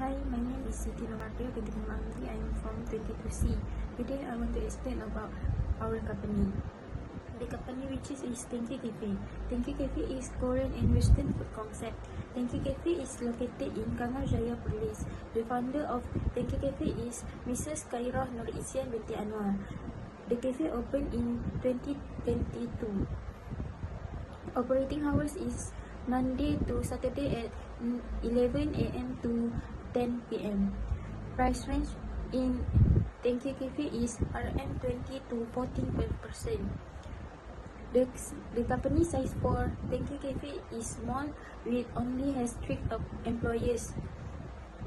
Hi, my name is Siti Lomardia binti Mamli. I am from 22C. Today I want to explain about our company. The company which is Thank You Cafe. Thank You Cafe is Korean and Western food concept. Thank You Cafe is located in Kangar Jaya, Perlis. The founder of Thank You Cafe is Mrs. Khairah Nur Isyan binti Anwar. The cafe opened in 2022. Operating hours is Monday to Saturday at 11 a.m. to 10 p.m. Price range in Thank You Cafe is RM20 to 14%. The company size for Thank You Cafe is small with only has 3 employees.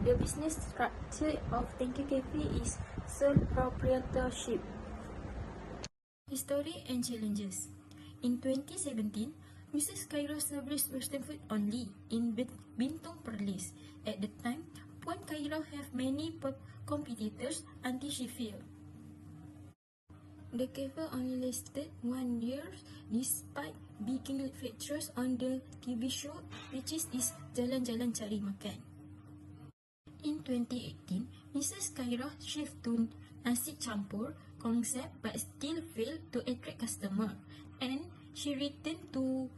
The business structure of Thank You Cafe is sole proprietorship. History and challenges. In 2017, Mrs. Khairah served Western food only in Bintong Perlis. At the time, Puan Khairah have many competitors until she failed. The cafe only lasted 1 year despite being featured on the TV show which is Jalan-Jalan Cari Makan. In 2018, Mrs. Khairah shifted to nasi campur concept but still failed to attract customer, and she returned to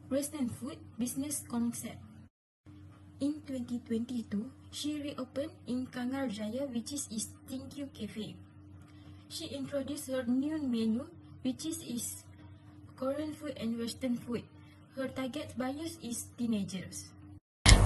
Western food business concept. In 2022, she reopened in Kangar Jaya, which is Thank You Cafe. She introduced her new menu, which is Korean food and Western food. Her target buyers is teenagers.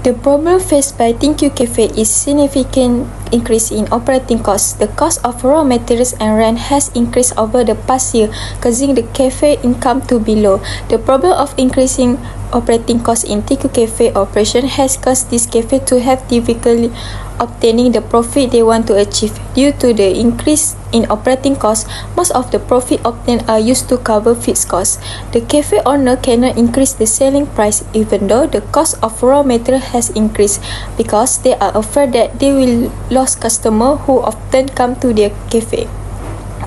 The problem faced by Thank You Cafe is significant increase in operating costs. The cost of raw materials and rent has increased over the past year, causing the cafe income to be low. The problem of increasing operating costs in Thank You Cafe operation has caused this cafe to have difficulty obtaining the profit they want to achieve. Due to the increase in operating costs, most of the profit obtained are used to cover fixed costs. The cafe owner cannot increase the selling price even though the cost of raw material has increased because they are afraid that they will lose customers who often come to their cafe.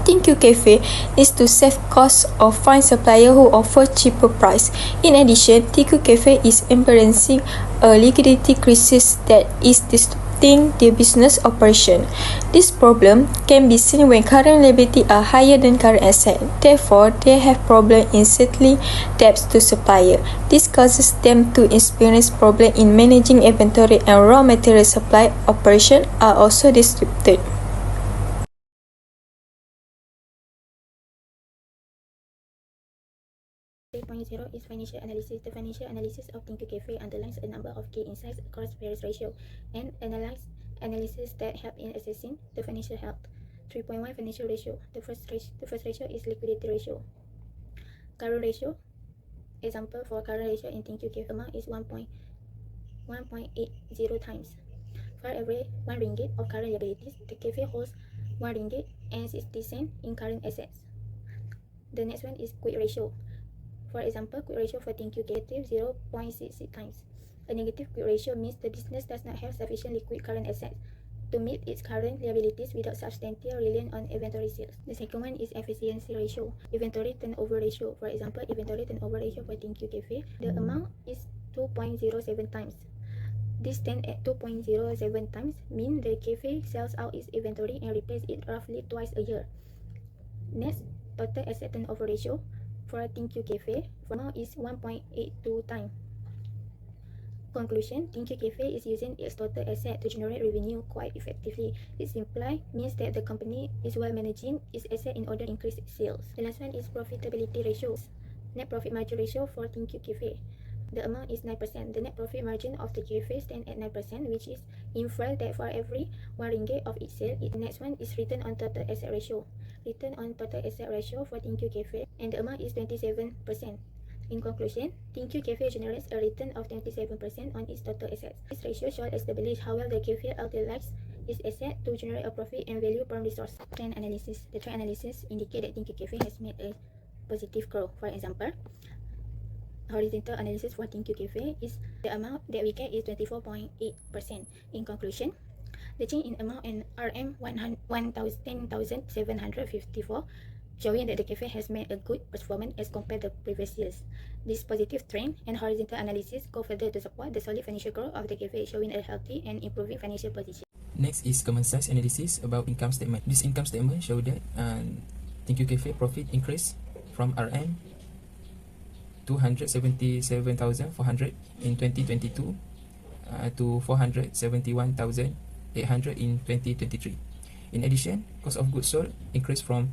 Thank You Cafe is to save costs or find suppliers who offer cheaper price. In addition, Thank You Cafe is experiencing a liquidity crisis that is disrupting their business operation. This problem can be seen when current liabilities are higher than current assets. Therefore, they have problems in settling debts to suppliers. This causes them to experience problems in managing inventory, and raw material supply operations are also disrupted. Is financial analysis. The financial analysis of Thank You Cafe underlines a number of key insights across various ratios and analysis that help in assessing the financial health. 3.1 Financial ratio. The first ratio is liquidity ratio. Current ratio. Example for current ratio in Thank You Cafe amount is 1.80 times. For every 1 ringgit of current liabilities, the cafe holds 1 ringgit and 60 cents in current assets. The next one is quick ratio. For example, quick ratio for Thank You Cafe 0.66 times. A negative quick ratio means the business does not have sufficient liquid current assets to meet its current liabilities without substantial reliance on inventory sales. The second one is efficiency ratio. Inventory turnover ratio. For example, inventory turnover ratio for Thank You Cafe, the amount is 2.07 times. This stand at 2.07 times means the cafe sells out its inventory and replaces it roughly twice a year. Next, total asset turnover ratio. For Thank You Cafe, amount is 1.82 times. Conclusion: Thank You Cafe is using its total asset to generate revenue quite effectively. It simply means that the company is well managing its asset in order to increase sales. The last one is profitability ratios. Net profit margin ratio for Thank You Cafe. The amount is 9%. The net profit margin of the cafe stands at 9%, which is inferred that for every 1 ringgit of each sale, the next one is return on total asset ratio. Return on total asset ratio for Thank You Cafe, and the amount is 27%. In conclusion, Thank You Cafe generates a return of 27% on its total assets. This ratio should establish how well the cafe utilizes its asset to generate a profit and value from resource. Trend analysis. The trend analysis indicates that Thank You Cafe has made a positive growth. For example, horizontal analysis for Thank You Cafe is the amount that we get is 24.8%. In conclusion, the change in amount and RM 10,754 showing that the cafe has made a good performance as compared to previous years. This positive trend and horizontal analysis go further to support the solid financial growth of the cafe, showing a healthy and improving financial position. Next is common sense analysis about income statement. This income statement show that Thank You Cafe profit increased from RM 277,400 in 2022 to 471,800 in 2023. In addition, cost of goods sold increased from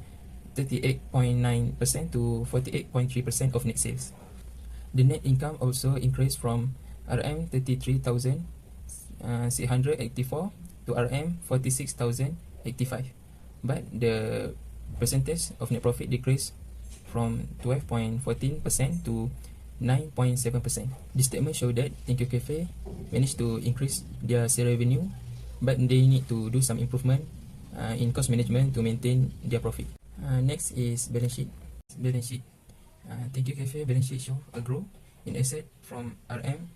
38.9% to 48.3% of net sales. The net income also increased from RM 33,684 to RM 46,085, but the percentage of net profit decreased from 12.14% to 9.7%. This statement shows that Thank You Cafe managed to increase their sales revenue, but they need to do some improvement in cost management to maintain their profit. Next is balance sheet. Thank You Cafe balance sheet show a growth in asset from RM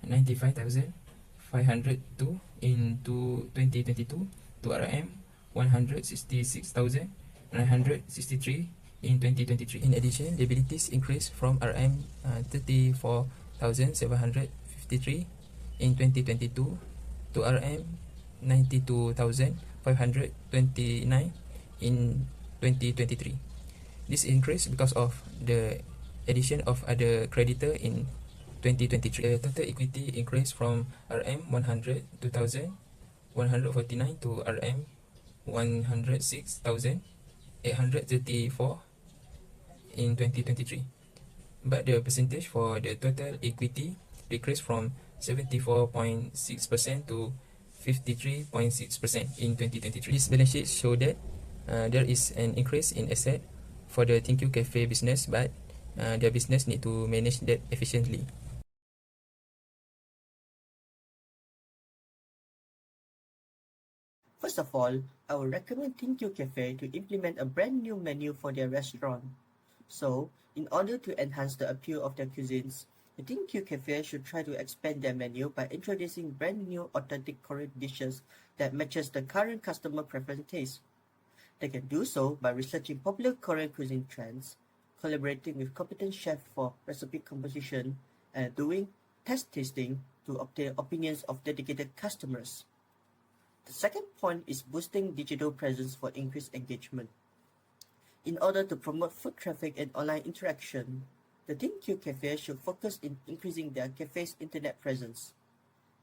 95,502 in 2022 to RM 166,963 in 2023. In addition, liabilities increased from RM 34,753 in 2022 to RM 92,529 in 2023. This increase because of the addition of other creditor in 2023. The total equity increased from RM 102,149 to RM 106,834 in 2023. But the percentage for the total equity decreased from 74.6% to 53.6% in 2023. This balance sheet show that there is an increase in asset for the Thank You Cafe business, but their business need to manage that efficiently. First of all, I would recommend Thank You Cafe to implement a brand new menu for their restaurant. So, in order to enhance the appeal of their cuisines, the Thank You Cafe should try to expand their menu by introducing brand new authentic Korean dishes that matches the current customer preference taste. They can do so by researching popular Korean cuisine trends, collaborating with competent chefs for recipe composition, and doing test tasting to obtain opinions of dedicated customers. The second point is boosting digital presence for increased engagement. In order to promote foot traffic and online interaction, the Thank You Cafe should focus in increasing their cafe's internet presence.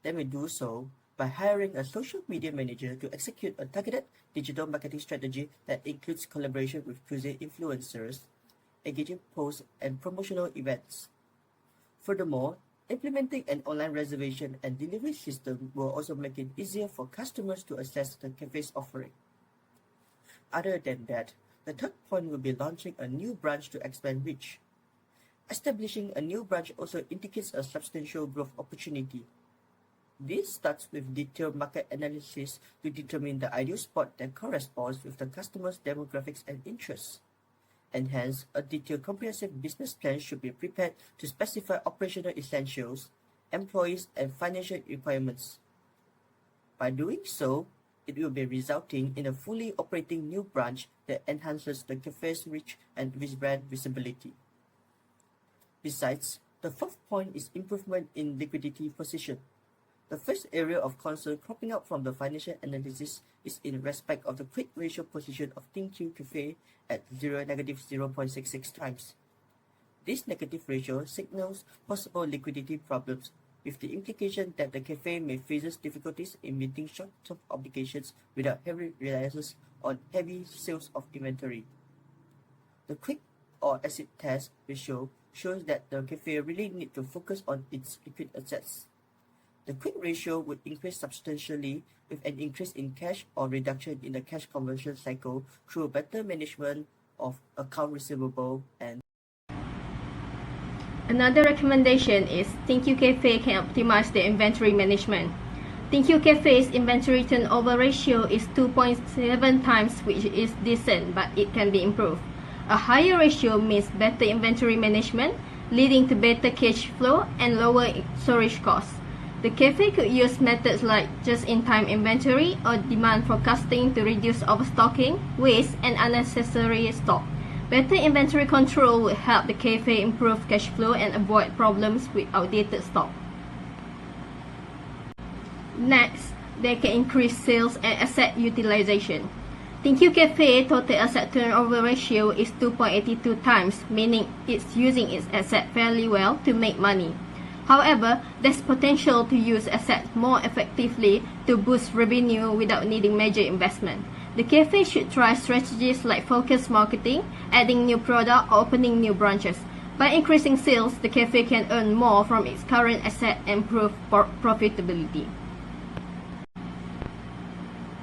They may do so by hiring a social media manager to execute a targeted digital marketing strategy that includes collaboration with cuisine influencers, engaging posts, and promotional events. Furthermore, implementing an online reservation and delivery system will also make it easier for customers to access the cafe's offering. Other than that, the third point will be launching a new branch to expand reach. Establishing a new branch also indicates a substantial growth opportunity. This starts with detailed market analysis to determine the ideal spot that corresponds with the customer's demographics and interests. And hence, a detailed comprehensive business plan should be prepared to specify operational essentials, employees, and financial requirements. By doing so, it will be resulting in a fully operating new branch that enhances the cafe's reach and brand visibility. Besides, the fourth point is improvement in liquidity position. The first area of concern cropping up from the financial analysis is in respect of the quick ratio position of Thank You Cafe at -0.66 times. This negative ratio signals possible liquidity problems, with the implication that the cafe may face difficulties in meeting short-term obligations without heavy reliance on heavy sales of inventory. The quick or acid test ratio shows that the cafe really needs to focus on its liquid assets. The quick ratio would increase substantially with an increase in cash or reduction in the cash conversion cycle through better management of account receivable and. Another recommendation is Thank You Cafe can optimize their inventory management. Thank You Cafe's inventory turnover ratio is 2.7 times, which is decent, but it can be improved. A higher ratio means better inventory management, leading to better cash flow and lower storage costs. The cafe could use methods like just-in-time inventory or demand forecasting to reduce overstocking, waste, and unnecessary stock. Better inventory control will help the cafe improve cash flow and avoid problems with outdated stock. Next, they can increase sales and asset utilization. Thank You Cafe total asset turnover ratio is 2.82 times, meaning it's using its asset fairly well to make money. However, there's potential to use assets more effectively to boost revenue without needing major investment. The cafe should try strategies like focused marketing, adding new product, or opening new branches. By increasing sales, the cafe can earn more from its current asset and improve profitability.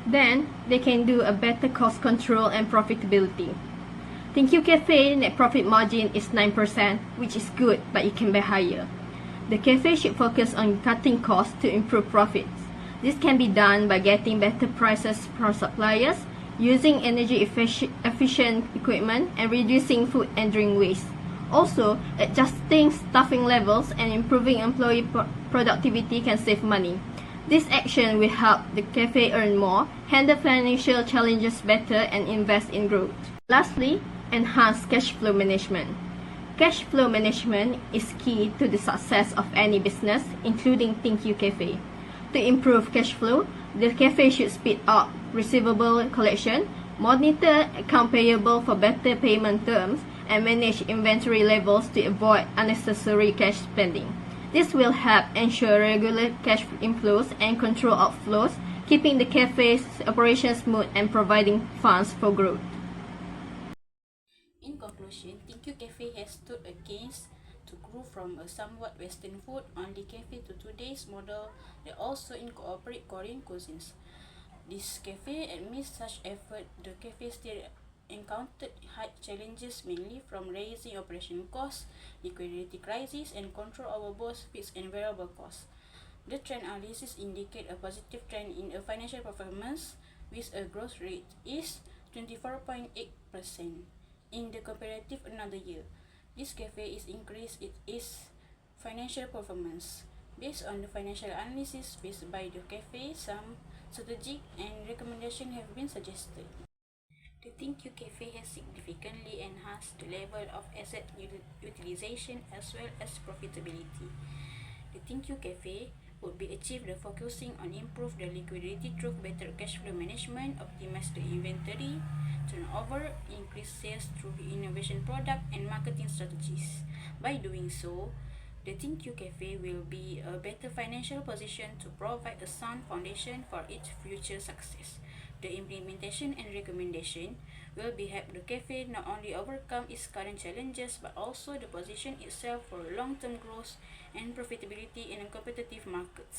Then, they can do a better cost control and profitability. Thank You Cafe net profit margin is 9%, which is good, but it can be higher. The cafe should focus on cutting costs to improve profits. This can be done by getting better prices from suppliers, using energy efficient equipment, and reducing food and drink waste. Also, adjusting staffing levels and improving employee productivity can save money. This action will help the cafe earn more, handle financial challenges better, and invest in growth. Lastly, enhance cash flow management. Cash flow management is key to the success of any business, including Thank You Cafe. To improve cash flow, the cafe should speed up receivable collection, monitor account payable for better payment terms, and manage inventory levels to avoid unnecessary cash spending. This will help ensure regular cash inflows and control outflows, keeping the cafe's operations smooth and providing funds for growth. In conclusion, Thank You Cafe has stood a case to grow from a somewhat Western food-only cafe to today's model that also incorporates Korean cuisines. This cafe, amidst such effort, the cafe still encountered hard challenges mainly from raising operation costs, liquidity crisis, and control over both fixed and variable costs. The trend analysis indicate a positive trend in a financial performance with a growth rate is 24.8% in the comparative another year. This cafe is increased its financial performance. Based on the financial analysis faced by the cafe, some strategic and recommendation have been suggested. The Thank You Cafe has significantly enhanced the level of asset utilization as well as profitability. The Thank You Cafe would be achieved by focusing on improve the liquidity through better cash flow management, optimize the inventory turnover, increase sales through innovation product and marketing strategies. By doing so, the Thank You Cafe will be a better financial position to provide a sound foundation for its future success. The implementation and recommendation will be help the cafe not only overcome its current challenges but also the position itself for long-term growth and profitability in a competitive market.